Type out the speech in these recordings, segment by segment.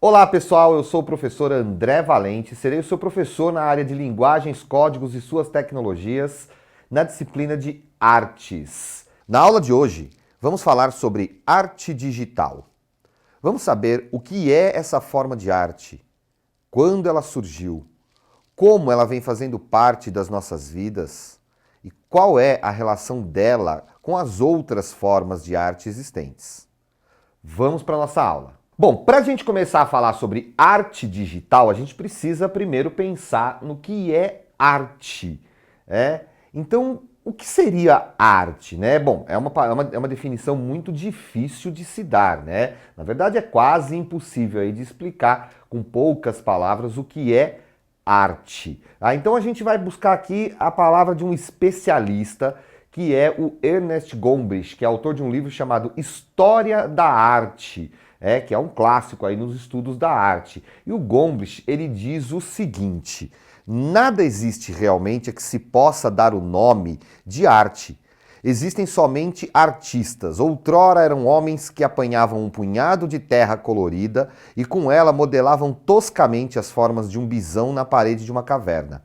Olá pessoal, eu sou o professor André Valente, serei o seu professor na área de linguagens, códigos e suas tecnologias na disciplina de artes. Na aula de hoje, vamos falar sobre arte digital. Vamos saber o que é essa forma de arte, quando ela surgiu, como ela vem fazendo parte das nossas vidas e qual é a relação dela com as outras formas de arte existentes. Vamos para a nossa aula. Bom, para a gente começar a falar sobre arte digital, a gente precisa primeiro pensar no que é arte. Então, o que seria arte? Bom, é uma definição muito difícil de se dar. Na verdade, é quase impossível aí de explicar com poucas palavras o que é arte. Então, a gente vai buscar aqui a palavra de um especialista, que é o Ernest Gombrich, que é autor de um livro chamado História da Arte, que é um clássico aí nos estudos da arte. E o Gombrich, ele diz o seguinte: nada existe realmente a que se possa dar o nome de arte. Existem somente artistas. Outrora eram homens que apanhavam um punhado de terra colorida e com ela modelavam toscamente as formas de um bisão na parede de uma caverna.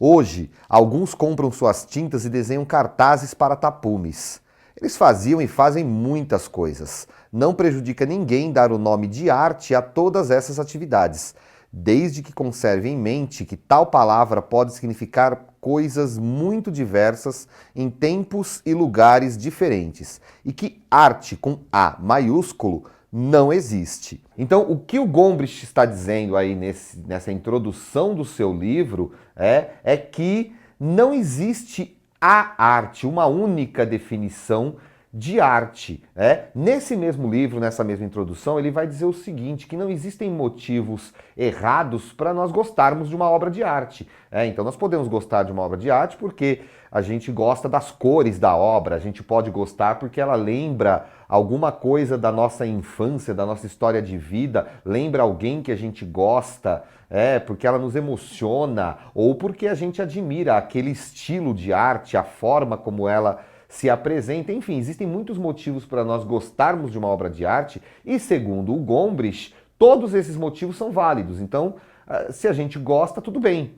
Hoje, alguns compram suas tintas e desenham cartazes para tapumes. Eles faziam e fazem muitas coisas. Não prejudica ninguém dar o nome de arte a todas essas atividades, desde que conserve em mente que tal palavra pode significar coisas muito diversas em tempos e lugares diferentes, e que arte com A maiúsculo não existe. Então, o que o Gombrich está dizendo aí nessa introdução do seu livro é que não existe a arte, uma única definição de arte. Nesse mesmo livro, nessa mesma introdução, ele vai dizer o seguinte, que não existem motivos errados para nós gostarmos de uma obra de arte. Então nós podemos gostar de uma obra de arte porque a gente gosta das cores da obra, a gente pode gostar porque ela lembra alguma coisa da nossa infância, da nossa história de vida, lembra alguém que a gente gosta, porque ela nos emociona, ou porque a gente admira aquele estilo de arte, a forma como ela se apresenta. Enfim, existem muitos motivos para nós gostarmos de uma obra de arte e, segundo o Gombrich, todos esses motivos são válidos. Então, se a gente gosta, tudo bem.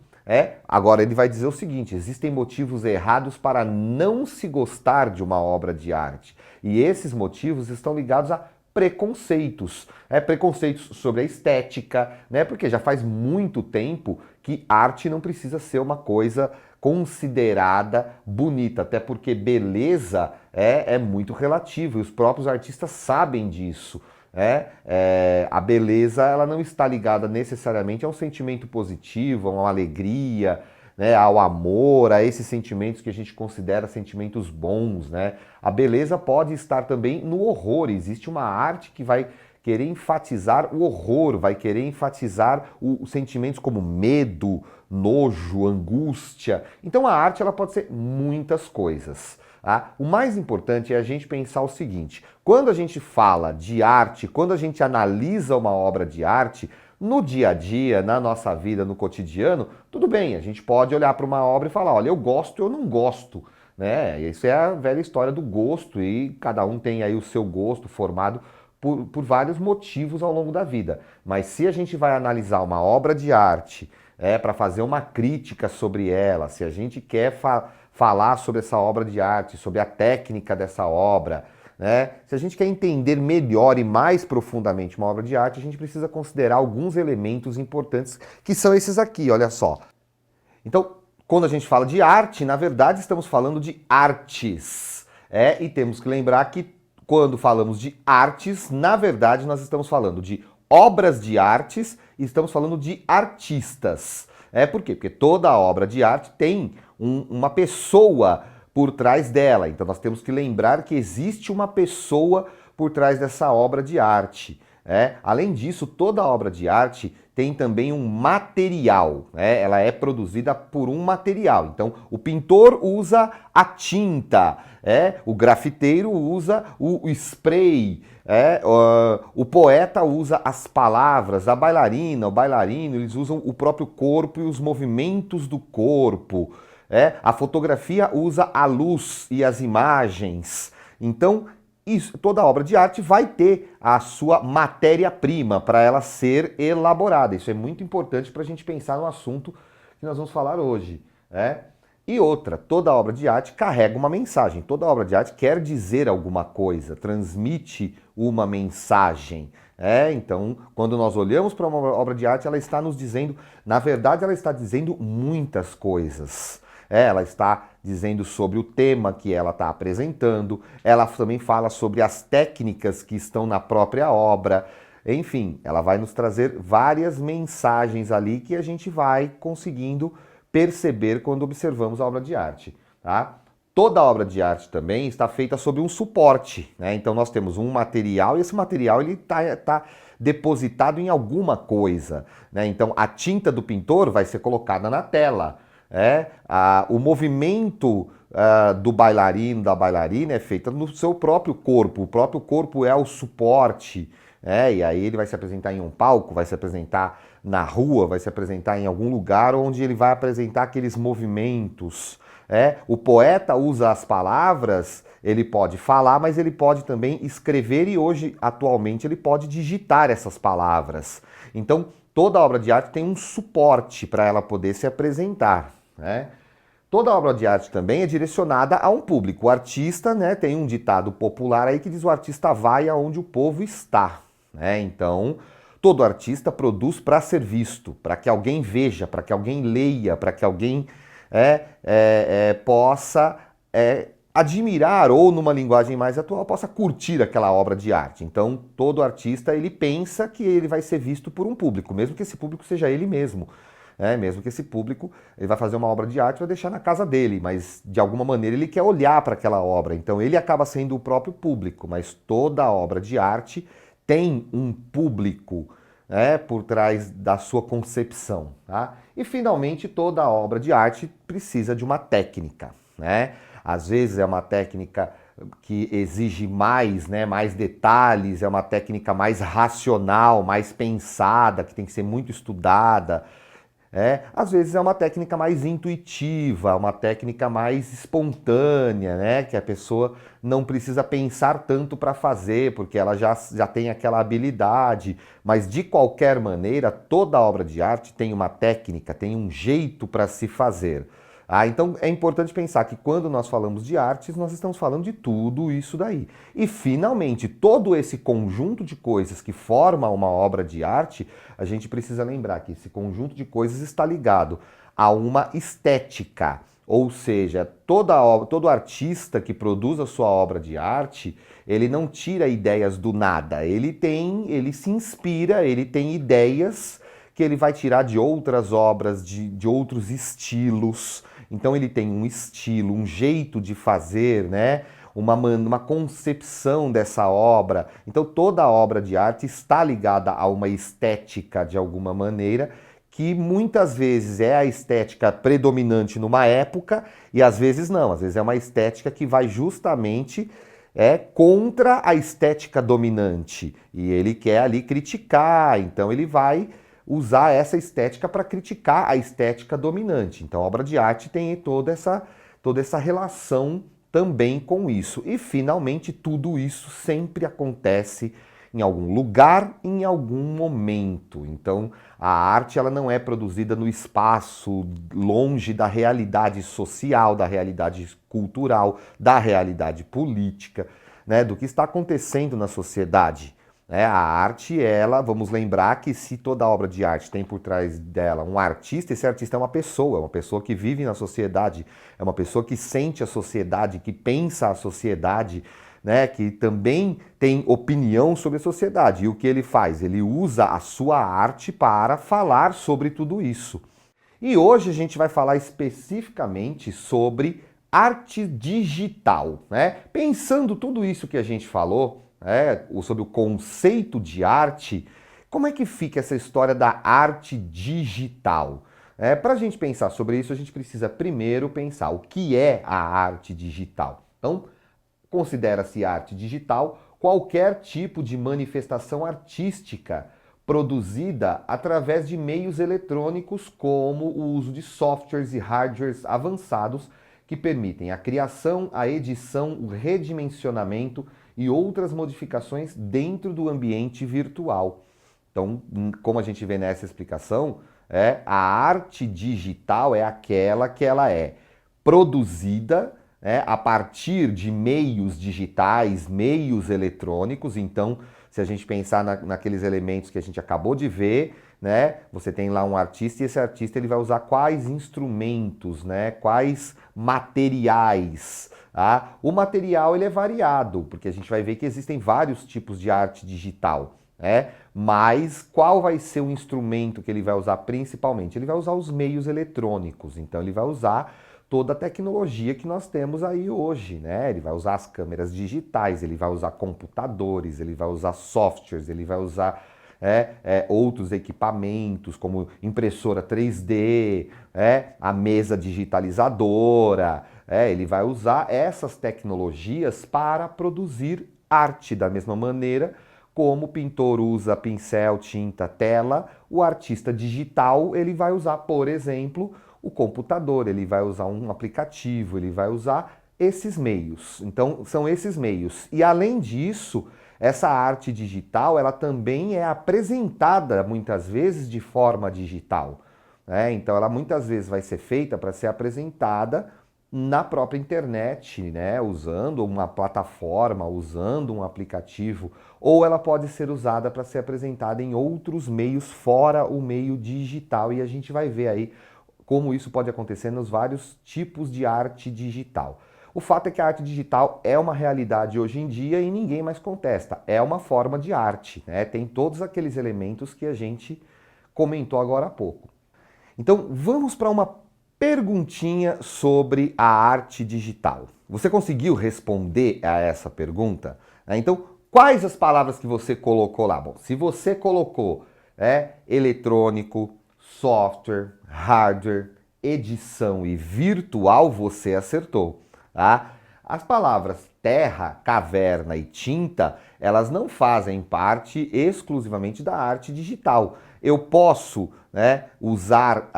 Agora ele vai dizer o seguinte: existem motivos errados para não se gostar de uma obra de arte. E esses motivos estão ligados a preconceitos. Preconceitos sobre a estética, porque já faz muito tempo que arte não precisa ser uma coisa considerada bonita, até porque beleza é muito relativo e os próprios artistas sabem disso. A beleza ela não está ligada necessariamente a um sentimento positivo, a uma alegria, ao amor, a esses sentimentos que a gente considera sentimentos bons. A beleza pode estar também no horror. Existe uma arte que vai querer enfatizar o horror, vai querer enfatizar os sentimentos como medo, nojo, angústia. Então a arte ela pode ser muitas coisas. O mais importante é a gente pensar o seguinte: quando a gente fala de arte, quando a gente analisa uma obra de arte, no dia a dia, na nossa vida, no cotidiano, tudo bem, a gente pode olhar para uma obra e falar, olha, eu gosto, eu não gosto. Isso é a velha história do gosto e cada um tem aí o seu gosto formado por vários motivos ao longo da vida. Mas se a gente vai analisar uma obra de arte para fazer uma crítica sobre ela, se a gente quer falar sobre essa obra de arte, sobre a técnica dessa obra, se a gente quer entender melhor e mais profundamente uma obra de arte, a gente precisa considerar alguns elementos importantes que são esses aqui, olha só. Então, quando a gente fala de arte, na verdade estamos falando de artes. E temos que lembrar que quando falamos de artes, na verdade nós estamos falando de obras de artes e estamos falando de artistas. Por quê? Porque toda obra de arte tem uma pessoa por trás dela. Então nós temos que lembrar que existe uma pessoa por trás dessa obra de arte. Além disso, toda obra de arte tem também um material, ela é produzida por um material. Então, o pintor usa a tinta, o grafiteiro usa o spray, o poeta usa as palavras, a bailarina, o bailarino, eles usam o próprio corpo e os movimentos do corpo. A fotografia usa a luz e as imagens. Então, isso, toda obra de arte vai ter a sua matéria-prima para ela ser elaborada. Isso é muito importante para a gente pensar no assunto que nós vamos falar hoje, né? E outra, toda obra de arte carrega uma mensagem, toda obra de arte quer dizer alguma coisa, transmite uma mensagem. Então, quando nós olhamos para uma obra de arte, ela está nos dizendo, na verdade, ela está dizendo muitas coisas. Ela está dizendo sobre o tema que ela está apresentando, ela também fala sobre as técnicas que estão na própria obra. Enfim, ela vai nos trazer várias mensagens ali que a gente vai conseguindo perceber quando observamos a obra de arte, tá? Toda obra de arte também está feita sobre um suporte, né? Então nós temos um material e esse material ele tá depositado em alguma coisa, né? Então a tinta do pintor vai ser colocada na tela, o movimento do bailarino, da bailarina é feito no seu próprio corpo, o próprio corpo é o suporte, e aí ele vai se apresentar em um palco, vai se apresentar na rua, vai se apresentar em algum lugar onde ele vai apresentar aqueles movimentos. O poeta usa as palavras, ele pode falar, mas ele pode também escrever e hoje, atualmente, ele pode digitar essas palavras. Então, toda obra de arte tem um suporte para ela poder se apresentar, né? Toda obra de arte também é direcionada a um público. O artista, né, tem um ditado popular aí que diz: o artista vai aonde o povo está, né? Então, todo artista produz para ser visto, para que alguém veja, para que alguém leia, para que alguém possa admirar ou, numa linguagem mais atual, possa curtir aquela obra de arte. Então, todo artista ele pensa que ele vai ser visto por um público, mesmo que esse público seja ele mesmo. Mesmo que esse público ele vai fazer uma obra de arte e vai deixar na casa dele, mas de alguma maneira ele quer olhar para aquela obra. Então, ele acaba sendo o próprio público, mas toda obra de arte tem um público por trás da sua concepção, tá? E, finalmente, toda obra de arte precisa de uma técnica, né? Às vezes é uma técnica que exige mais, mais detalhes, é uma técnica mais racional, mais pensada, que tem que ser muito estudada. Às vezes é uma técnica mais intuitiva, uma técnica mais espontânea, né? Que a pessoa não precisa pensar tanto para fazer, porque ela já tem aquela habilidade. Mas, de qualquer maneira, toda obra de arte tem uma técnica, tem um jeito para se fazer. Então é importante pensar que quando nós falamos de artes, nós estamos falando de tudo isso daí. E, finalmente, todo esse conjunto de coisas que forma uma obra de arte, a gente precisa lembrar que esse conjunto de coisas está ligado a uma estética. Ou seja, todo artista que produz a sua obra de arte, ele não tira ideias do nada. Ele se inspira, ele tem ideias que ele vai tirar de outras obras, de outros estilos. Então ele tem um estilo, um jeito de fazer, né? Uma concepção dessa obra. Então toda obra de arte está ligada a uma estética de alguma maneira, que muitas vezes é a estética predominante numa época e às vezes não. Às vezes é uma estética que vai justamente contra a estética dominante. E ele quer ali criticar, então ele vai usar essa estética para criticar a estética dominante. Então, a obra de arte tem toda essa relação também com isso. E, finalmente, tudo isso sempre acontece em algum lugar, em algum momento. Então, a arte ela não é produzida no espaço, longe da realidade social, da realidade cultural, da realidade política, né, do que está acontecendo na sociedade. A arte, vamos lembrar que se toda obra de arte tem por trás dela um artista, esse artista é uma pessoa que vive na sociedade, é uma pessoa que sente a sociedade, que pensa a sociedade, né, que também tem opinião sobre a sociedade. E o que ele faz? Ele usa a sua arte para falar sobre tudo isso. E hoje a gente vai falar especificamente sobre arte digital, né? Pensando tudo isso que a gente falou, sobre o conceito de arte, como é que fica essa história da arte digital? Para a gente pensar sobre isso, a gente precisa primeiro pensar o que é a arte digital. Então, considera-se arte digital qualquer tipo de manifestação artística produzida através de meios eletrônicos, como o uso de softwares e hardwares avançados que permitem a criação, a edição, o redimensionamento e outras modificações dentro do ambiente virtual. Então, como a gente vê nessa explicação, a arte digital é aquela que ela é produzida a partir de meios digitais, meios eletrônicos. Então, se a gente pensar naqueles elementos que a gente acabou de ver, né, você tem lá um artista e esse artista ele vai usar quais instrumentos, né, quais materiais. Tá? O material ele é variado, porque a gente vai ver que existem vários tipos de arte digital. Mas qual vai ser o instrumento que ele vai usar principalmente? Ele vai usar os meios eletrônicos, então ele vai usar toda a tecnologia que nós temos aí hoje, né? Ele vai usar as câmeras digitais, ele vai usar computadores, ele vai usar softwares, ele vai usar outros equipamentos como impressora 3D, a mesa digitalizadora, ele vai usar essas tecnologias para produzir arte da mesma maneira como o pintor usa pincel, tinta, tela, o artista digital ele vai usar, por exemplo, o computador, ele vai usar um aplicativo, ele vai usar esses meios. Então, são esses meios. E além disso, essa arte digital, ela também é apresentada muitas vezes de forma digital. Então, ela muitas vezes vai ser feita para ser apresentada na própria internet, né? Usando uma plataforma, usando um aplicativo, ou ela pode ser usada para ser apresentada em outros meios fora o meio digital. E a gente vai ver aí como isso pode acontecer nos vários tipos de arte digital. O fato é que a arte digital é uma realidade hoje em dia e ninguém mais contesta. É uma forma de arte, né? Tem todos aqueles elementos que a gente comentou agora há pouco. Então, vamos para uma perguntinha sobre a arte digital. Você conseguiu responder a essa pergunta? Então, quais as palavras que você colocou lá? Bom, se você colocou eletrônico, software, hardware, edição e virtual, você acertou. Tá? As palavras terra, caverna e tinta, elas não fazem parte exclusivamente da arte digital. Eu posso usar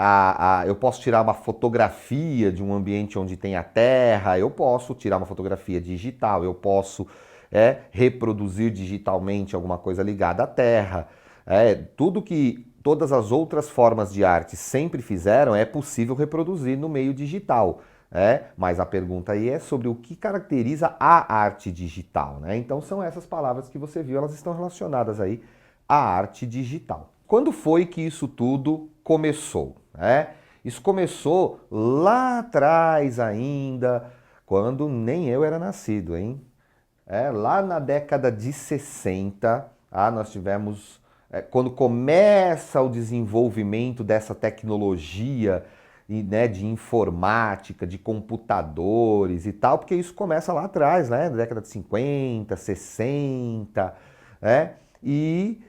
eu posso tirar uma fotografia de um ambiente onde tem a terra, eu posso tirar uma fotografia digital, eu posso reproduzir digitalmente alguma coisa ligada à terra. Todas as outras formas de arte sempre fizeram, é possível reproduzir no meio digital. Mas a pergunta aí é sobre o que caracteriza a arte digital. Então são essas palavras que você viu, elas estão relacionadas aí à arte digital. Quando foi que isso tudo começou? Isso começou lá atrás ainda, quando nem eu era nascido, hein? Lá na década de 60, nós tivemos, quando começa o desenvolvimento dessa tecnologia de informática, de computadores e tal, porque isso começa lá atrás, na década de 50, 60, e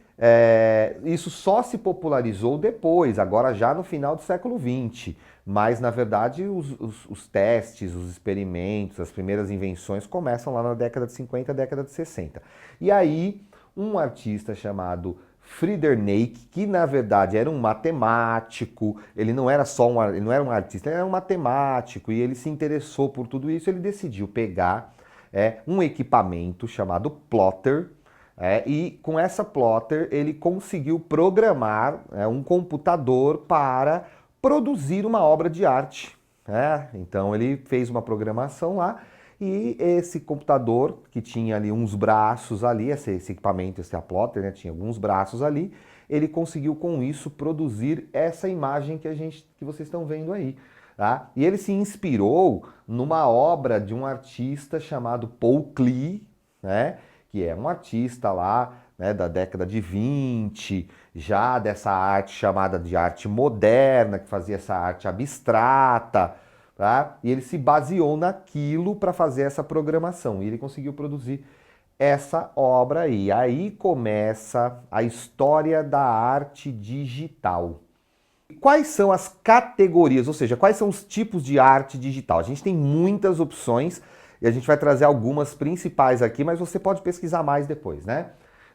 isso só se popularizou depois, agora já no final do século XX. Mas, na verdade, os testes, os experimentos, as primeiras invenções começam lá na década de 50, década de 60. E aí, um artista chamado Friedrich, que na verdade era um matemático, ele não era ele não era um artista, ele era um matemático, e ele se interessou por tudo isso, ele decidiu pegar um equipamento chamado plotter, e com essa plotter ele conseguiu programar um computador para produzir uma obra de arte. Então ele fez uma programação lá e esse computador, que tinha ali uns braços ali, esse equipamento, esse plotter, tinha alguns braços ali, ele conseguiu com isso produzir essa imagem que vocês estão vendo aí. Tá? E ele se inspirou numa obra de um artista chamado Paul Klee, que é um artista lá da década de 20, já dessa arte chamada de arte moderna, que fazia essa arte abstrata, tá? E ele se baseou naquilo para fazer essa programação, e ele conseguiu produzir essa obra aí. Aí começa a história da arte digital. Quais são as categorias, ou seja, quais são os tipos de arte digital? A gente tem muitas opções, e a gente vai trazer algumas principais aqui, mas você pode pesquisar mais depois,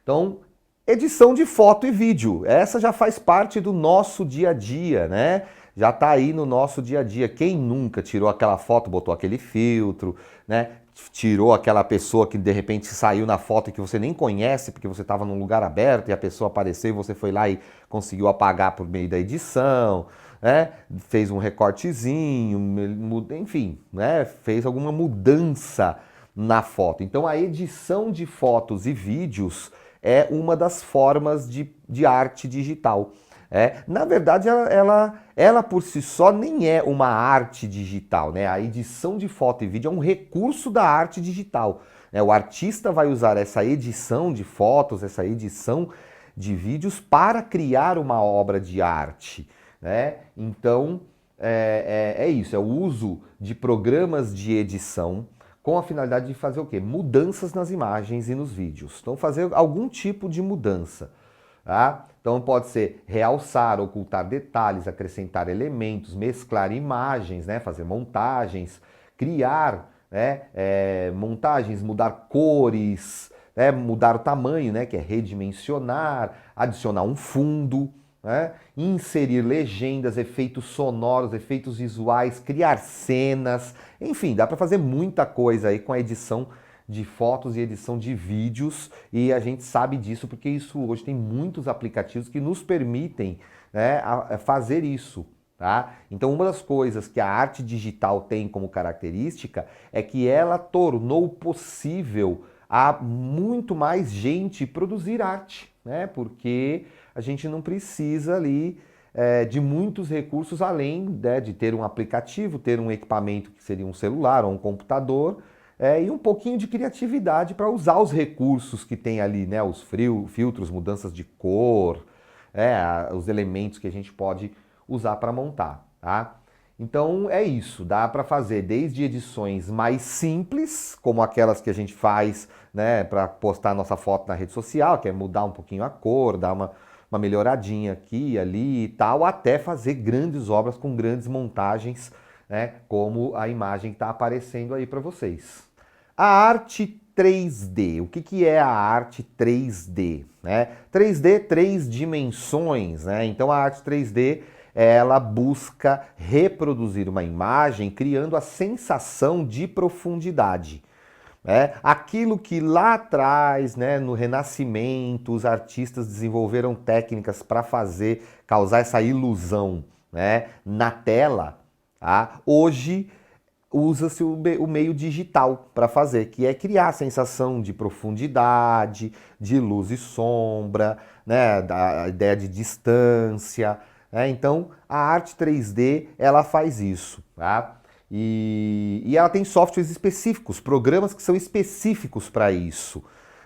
Então, edição de foto e vídeo, essa já faz parte do nosso dia a dia, já está aí no nosso dia a dia. Quem nunca tirou aquela foto, botou aquele filtro, né? Tirou aquela pessoa que de repente saiu na foto e que você nem conhece porque você estava num lugar aberto e a pessoa apareceu e você foi lá e conseguiu apagar por meio da edição, né? Fez um recortezinho, enfim, né? Fez alguma mudança na foto. Então a edição de fotos e vídeos é uma das formas de arte digital. Na verdade, ela por si só nem é uma arte digital, né? A edição de foto e vídeo é um recurso da arte digital, né? O artista vai usar essa edição de fotos, essa edição de vídeos para criar uma obra de arte, né? Então, é isso, é o uso de programas de edição com a finalidade de fazer o quê? Mudanças nas imagens e nos vídeos. Então, fazer algum tipo de mudança. Tá? Então pode ser realçar, ocultar detalhes, acrescentar elementos, mesclar imagens, né? Fazer montagens, criar, né? Montagens, mudar cores, né? Mudar o tamanho, né? Que é redimensionar, adicionar um fundo, né? Inserir legendas, efeitos sonoros, efeitos visuais, criar cenas, enfim, dá para fazer muita coisa aí com a edição de fotos e edição de vídeos, e a gente sabe disso porque isso hoje tem muitos aplicativos que nos permitem, né, fazer isso. Tá? Então uma das coisas que a arte digital tem como característica é que ela tornou possível a muito mais gente produzir arte, né? Porque a gente não precisa ali de muitos recursos além, né, de ter um aplicativo, ter um equipamento que seria um celular ou um computador, e um pouquinho de criatividade para usar os recursos que tem ali, né? Os filtros, mudanças de cor, os elementos que a gente pode usar para montar, tá? Então é isso, dá para fazer desde edições mais simples, como aquelas que a gente faz, né, para postar nossa foto na rede social, que é mudar um pouquinho a cor, dar uma melhoradinha aqui e ali e tal, até fazer grandes obras com grandes montagens, né, como a imagem que está aparecendo aí para vocês. A arte 3D. O que é a arte 3D? Né? 3D, três dimensões, né? Então a arte 3D ela busca reproduzir uma imagem criando a sensação de profundidade. Aquilo que lá atrás, né, no Renascimento, os artistas desenvolveram técnicas para causar essa ilusão, né, na tela, tá? Hoje usa-se o meio digital para fazer, que é criar a sensação de profundidade, de luz e sombra, né, a ideia de distância, né? Então a arte 3D ela faz isso, tá? E ela tem softwares específicos, programas que são específicos para isso.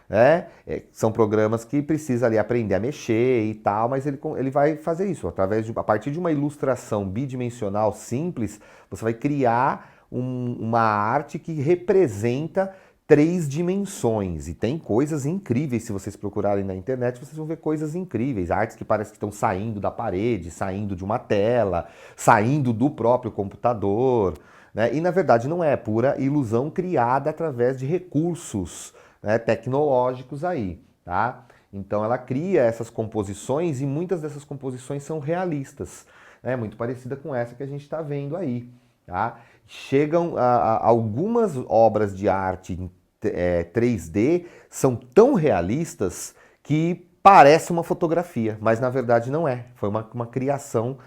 Né? São programas que precisa ali aprender a mexer e tal, mas ele vai fazer isso a partir de uma ilustração bidimensional simples, você vai criar uma arte que representa três dimensões. E tem coisas incríveis, se vocês procurarem na internet, vocês vão ver coisas incríveis. Artes que parecem que estão saindo da parede, saindo de uma tela, saindo do próprio computador. Né? E na verdade não é pura ilusão criada através de recursos, né, tecnológicos aí. Tá? Então ela cria essas composições e muitas dessas composições são realistas. Né? Muito parecida com essa que a gente está vendo aí. Tá? Chegam algumas obras de arte 3D são tão realistas que parece uma fotografia, mas na verdade não é. Foi uma criação.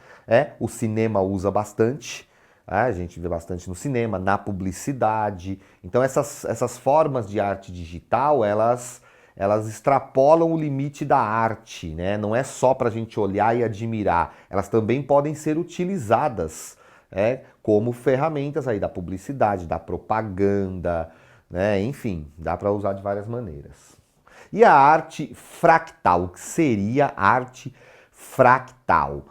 O cinema usa bastante, a gente vê bastante no cinema, na publicidade. Então essas formas de arte digital, elas extrapolam o limite da arte, né? Não é só para a gente olhar e admirar, elas também podem ser utilizadas como ferramentas aí da publicidade, da propaganda, né? Enfim, dá para usar de várias maneiras. E a arte fractal, o que seria arte fractal?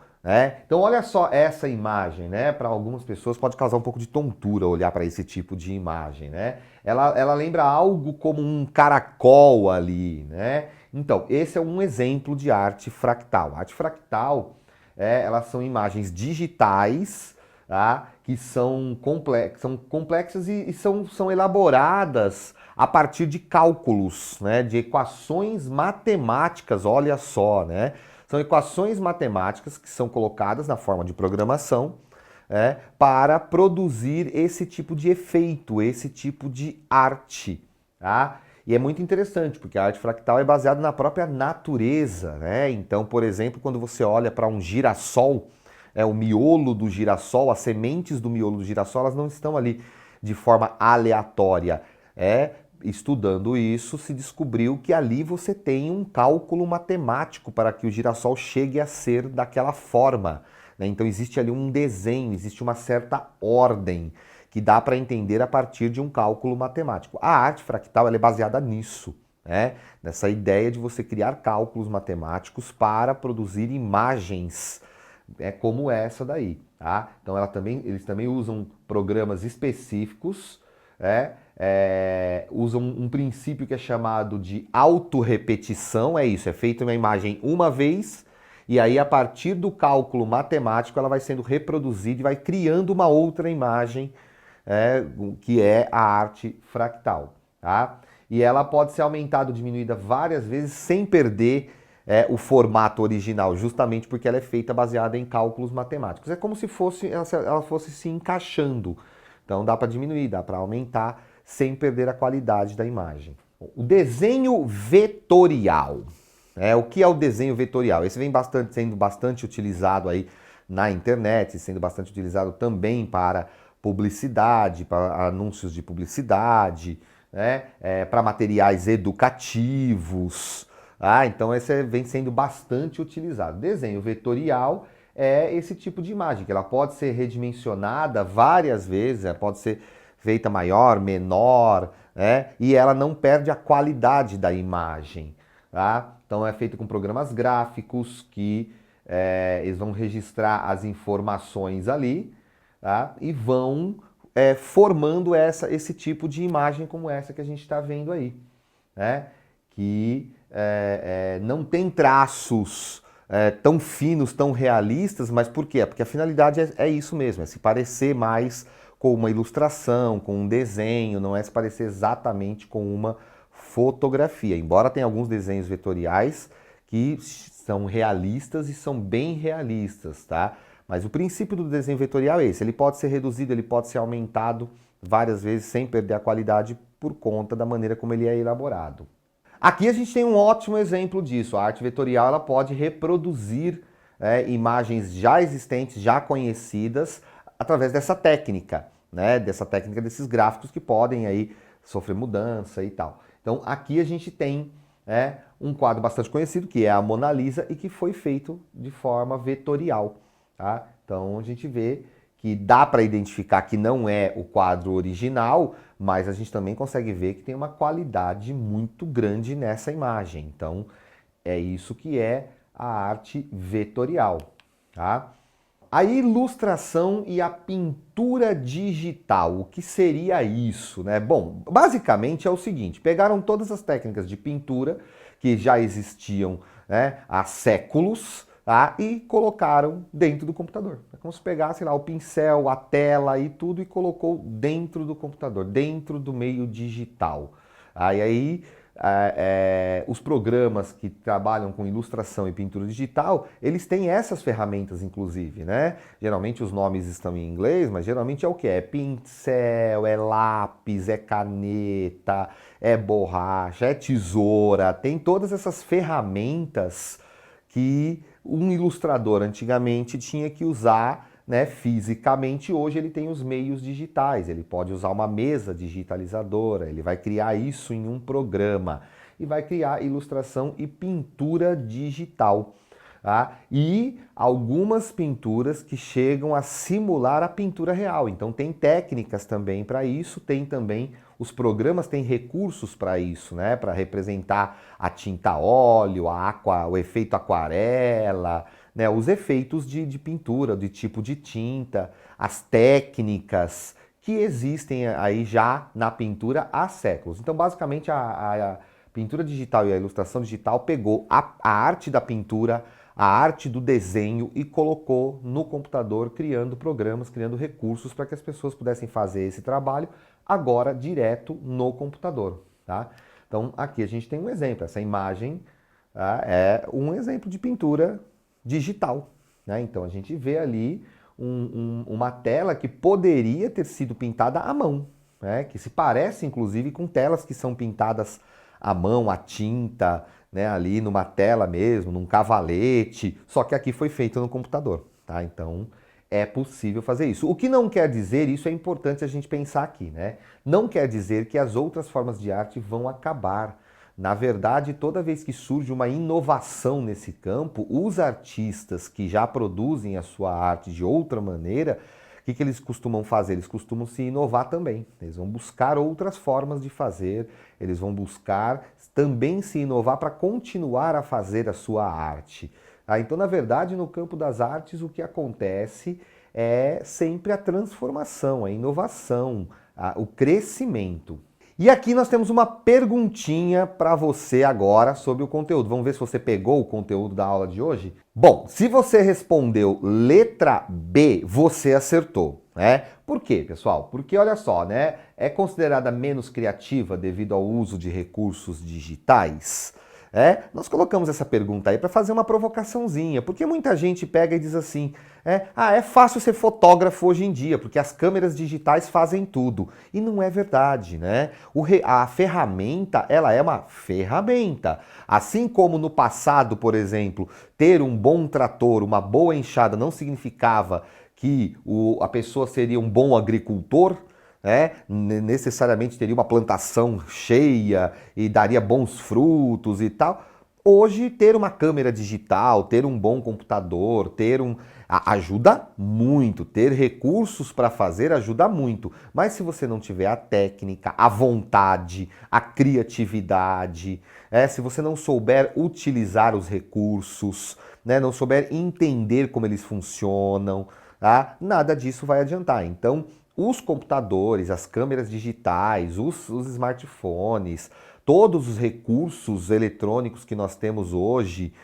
Então olha só essa imagem, né? Para algumas pessoas pode causar um pouco de tontura olhar para esse tipo de imagem, né? Ela lembra algo como um caracol ali, né? Então esse é um exemplo de arte fractal. A arte fractal, elas são imagens digitais, tá? Que são complexas e são elaboradas a partir de cálculos, né? De equações matemáticas, olha só, né? São equações matemáticas que são colocadas na forma de programação para produzir esse tipo de efeito, esse tipo de arte, tá? E é muito interessante, porque a arte fractal é baseada na própria natureza, né? Então, por exemplo, quando você olha para um girassol, o miolo do girassol, as sementes do miolo do girassol, elas não estão ali de forma aleatória. Estudando isso, se descobriu que ali você tem um cálculo matemático para que o girassol chegue a ser daquela forma, né? Então existe ali um desenho, existe uma certa ordem que dá para entender a partir de um cálculo matemático. A arte fractal ela é baseada nisso, né? Nessa ideia de você criar cálculos matemáticos para produzir imagens como essa daí, tá? Então eles também usam programas específicos, usam um princípio que é chamado de autorrepetição, é isso, é feita uma imagem uma vez e aí a partir do cálculo matemático ela vai sendo reproduzida e vai criando uma outra imagem, que é a arte fractal, tá? E ela pode ser aumentada ou diminuída várias vezes sem perder o formato original, justamente porque ela é feita baseada em cálculos matemáticos. É como se ela fosse se encaixando. Então dá para diminuir, dá para aumentar, sem perder a qualidade da imagem. O desenho vetorial. O que é o desenho vetorial? Esse vem sendo bastante utilizado aí na internet, sendo bastante utilizado também para publicidade, para anúncios de publicidade, para materiais educativos. Então esse vem sendo bastante utilizado. Desenho vetorial é esse tipo de imagem, que ela pode ser redimensionada várias vezes, pode ser feita maior, menor, e ela não perde a qualidade da imagem. Tá? Então é feito com programas gráficos que eles vão registrar as informações ali, tá? E vão formando esse tipo de imagem como essa que a gente está vendo aí, né? Que não tem traços tão finos, tão realistas, mas por quê? Porque a finalidade é isso mesmo, é se parecer mais com uma ilustração, com um desenho, não é se parecer exatamente com uma fotografia. Embora tenha alguns desenhos vetoriais que são realistas e são bem realistas, tá? Mas o princípio do desenho vetorial é esse, ele pode ser reduzido, ele pode ser aumentado várias vezes sem perder a qualidade por conta da maneira como ele é elaborado. Aqui a gente tem um ótimo exemplo disso. A arte vetorial ela pode reproduzir imagens já existentes, já conhecidas, através dessa técnica, né? Dessa técnica desses gráficos que podem aí sofrer mudança e tal. Então aqui a gente tem um quadro bastante conhecido, que é a Mona Lisa, e que foi feito de forma vetorial. Tá? Então a gente vê que dá para identificar que não é o quadro original, mas a gente também consegue ver que tem uma qualidade muito grande nessa imagem. Então é isso que é a arte vetorial. Tá? A ilustração e a pintura digital, o que seria isso, né? Bom, basicamente é o seguinte, pegaram todas as técnicas de pintura que já existiam há séculos, tá? E colocaram dentro do computador. É como se pegasse lá o pincel, a tela e tudo e colocou dentro do computador, dentro do meio digital. Aí os programas que trabalham com ilustração e pintura digital, eles têm essas ferramentas, inclusive, né? Geralmente os nomes estão em inglês, mas geralmente é o que? É pincel, é lápis, é caneta, é borracha, é tesoura, tem todas essas ferramentas que um ilustrador antigamente tinha que usar fisicamente. Hoje ele tem os meios digitais, ele pode usar uma mesa digitalizadora, ele vai criar isso em um programa e vai criar ilustração e pintura digital. Tá? E algumas pinturas que chegam a simular a pintura real. Então tem técnicas também para isso, tem também os programas têm recursos para isso, né? Para representar a tinta óleo, o efeito aquarela, né? Os efeitos de pintura, de tipo de tinta, as técnicas que existem aí já na pintura há séculos. Então basicamente a pintura digital e a ilustração digital pegou a arte da pintura, a arte do desenho e colocou no computador, criando programas, criando recursos para que as pessoas pudessem fazer esse trabalho agora direto no computador. Tá? Então aqui a gente tem um exemplo, essa imagem tá? É um exemplo de pintura digital, né? Então a gente vê ali uma tela que poderia ter sido pintada à mão, né? Que se parece inclusive com telas que são pintadas à mão, à tinta, né? Ali numa tela mesmo, num cavalete, só que aqui foi feito no computador, tá? Então é possível fazer isso. O que não quer dizer, isso é importante a gente pensar aqui, né? Não quer dizer que as outras formas de arte vão acabar. Na verdade, toda vez que surge uma inovação nesse campo, os artistas que já produzem a sua arte de outra maneira, o que eles costumam fazer? Eles costumam se inovar também. Eles vão buscar outras formas de fazer, eles vão buscar também se inovar para continuar a fazer a sua arte. Então, na verdade, no campo das artes, o que acontece é sempre a transformação, a inovação, o crescimento. E aqui nós temos uma perguntinha para você agora sobre o conteúdo. Vamos ver se você pegou o conteúdo da aula de hoje? Bom, se você respondeu letra B, você acertou, né? Por quê, pessoal? Porque olha só, né? É considerada menos criativa devido ao uso de recursos digitais? Nós colocamos essa pergunta aí para fazer uma provocaçãozinha, porque muita gente pega e diz assim, é fácil ser fotógrafo hoje em dia, porque as câmeras digitais fazem tudo. E não é verdade, né? A ferramenta, ela é uma ferramenta. Assim como no passado, por exemplo, ter um bom trator, uma boa enxada não significava que a pessoa seria um bom agricultor, necessariamente teria uma plantação cheia e daria bons frutos e tal. Hoje, ter uma câmera digital, ter um bom computador, ajuda muito. Ter recursos para fazer ajuda muito. Mas se você não tiver a técnica, a vontade, a criatividade, se você não souber utilizar os recursos, não souber entender como eles funcionam, tá? Nada disso vai adiantar. Então, os computadores, as câmeras digitais, os smartphones, todos os recursos eletrônicos que nós temos hoje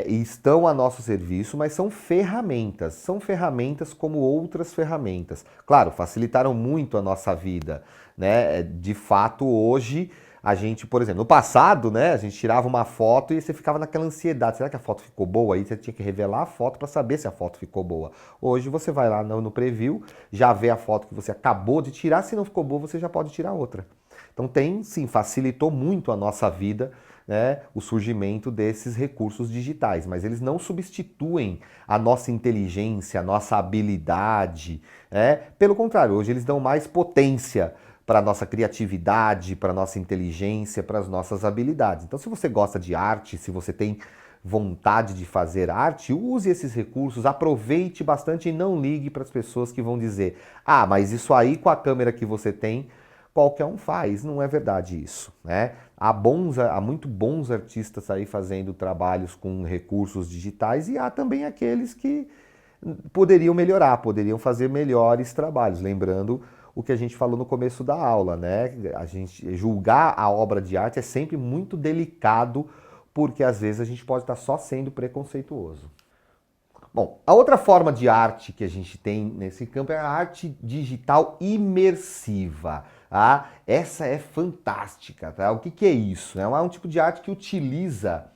estão a nosso serviço, mas são ferramentas como outras ferramentas. Claro, facilitaram muito a nossa vida, né? De fato, hoje a gente, por exemplo, no passado, né, a gente tirava uma foto e você ficava naquela ansiedade. Será que a foto ficou boa? Aí você tinha que revelar a foto para saber se a foto ficou boa. Hoje você vai lá no preview, já vê a foto que você acabou de tirar. Se não ficou boa, você já pode tirar outra. Então facilitou muito a nossa vida, né, o surgimento desses recursos digitais, mas eles não substituem a nossa inteligência, a nossa habilidade, Pelo contrário, hoje eles dão mais potência para a nossa criatividade, para a nossa inteligência, para as nossas habilidades. Então, se você gosta de arte, se você tem vontade de fazer arte, use esses recursos, aproveite bastante e não ligue para as pessoas que vão dizer: ah, mas isso aí com a câmera que você tem, qualquer um faz. Não é verdade isso, né? Há muito bons artistas aí fazendo trabalhos com recursos digitais e há também aqueles que poderiam melhorar, poderiam fazer melhores trabalhos. Lembrando o que a gente falou no começo da aula, né? A gente julgar a obra de arte é sempre muito delicado, porque às vezes a gente pode estar só sendo preconceituoso. Bom, a outra forma de arte que a gente tem nesse campo é a arte digital imersiva. Tá? Essa é fantástica. Tá? O que é isso? É um tipo de arte que utiliza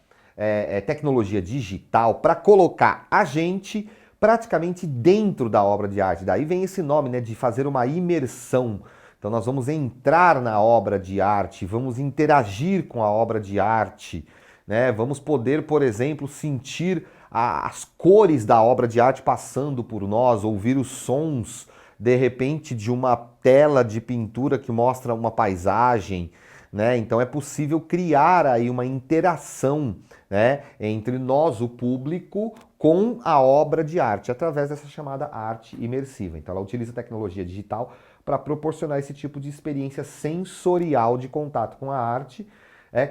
tecnologia digital para colocar a gente praticamente dentro da obra de arte. Daí vem esse nome, né, de fazer uma imersão. Então nós vamos entrar na obra de arte, vamos interagir com a obra de arte, né? Vamos poder, por exemplo, sentir as cores da obra de arte passando por nós, ouvir os sons, de repente, de uma tela de pintura que mostra uma paisagem, né? Então é possível criar aí uma interação, né, entre nós, o público, com a obra de arte, através dessa chamada arte imersiva. Então ela utiliza a tecnologia digital para proporcionar esse tipo de experiência sensorial de contato com a arte,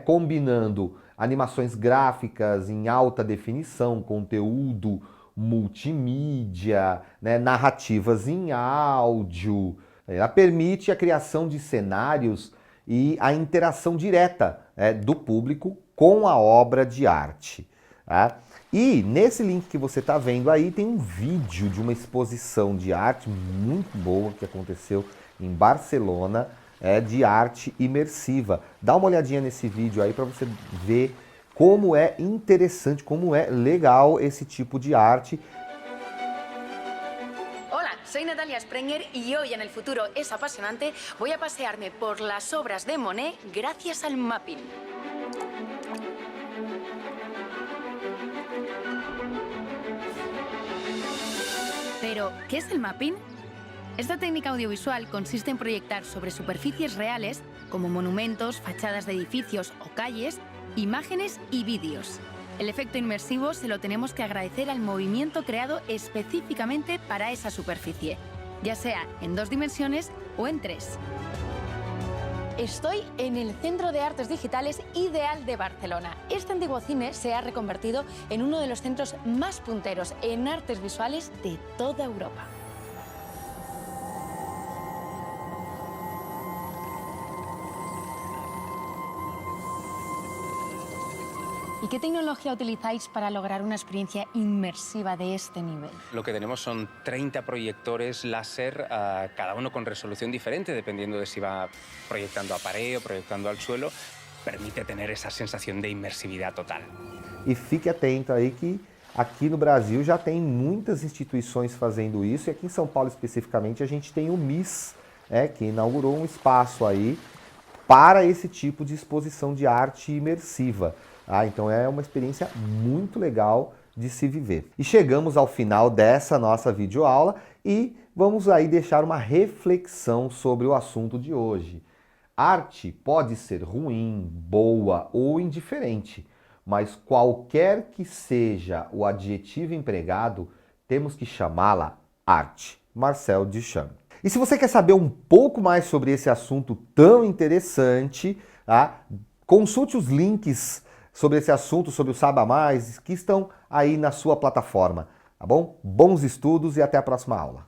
combinando animações gráficas em alta definição, conteúdo multimídia, né, narrativas em áudio. Ela permite a criação de cenários e a interação direta do público com a obra de arte. Tá? E nesse link que você está vendo aí tem um vídeo de uma exposição de arte muito boa que aconteceu em Barcelona, de arte imersiva. Dá uma olhadinha nesse vídeo aí para você ver como é interessante, como é legal esse tipo de arte. Hola, soy Natalia Sprenger y hoy en El Futuro es Apasionante voy a pasearme por las obras de Monet gracias al mapping. Pero, ¿qué es el mapping? Esta técnica audiovisual consiste en proyectar sobre superficies reales, como monumentos, fachadas de edificios o calles, imágenes y vídeos. El efecto inmersivo se lo tenemos que agradecer al movimiento creado específicamente para esa superficie, ya sea en 2 dimensiones o en 3. Estoy en el Centro de Artes Digitales Ideal de Barcelona. Este antiguo cine se ha reconvertido en uno de los centros más punteros en artes visuales de toda Europa. ¿Y qué tecnología utilizáis para lograr una experiencia inmersiva de este nivel? Lo que tenemos son 30 proyectores láser, cada uno con resolución diferente, dependiendo de si va proyectando a pared o proyectando al suelo. Permite tener esa sensación de inmersividad total. E fique atento aí que aqui no Brasil já tem muitas instituições fazendo isso, e aqui em São Paulo especificamente a gente tem o MIS, que inaugurou um espaço aí para esse tipo de exposição de arte imersiva. Então é uma experiência muito legal de se viver. E chegamos ao final dessa nossa videoaula e vamos aí deixar uma reflexão sobre o assunto de hoje. Arte pode ser ruim, boa ou indiferente, mas qualquer que seja o adjetivo empregado, temos que chamá-la arte. Marcel Duchamp. E se você quer saber um pouco mais sobre esse assunto tão interessante, consulte os links sobre esse assunto, sobre o Saiba Mais, que estão aí na sua plataforma, tá bom? Bons estudos e até a próxima aula.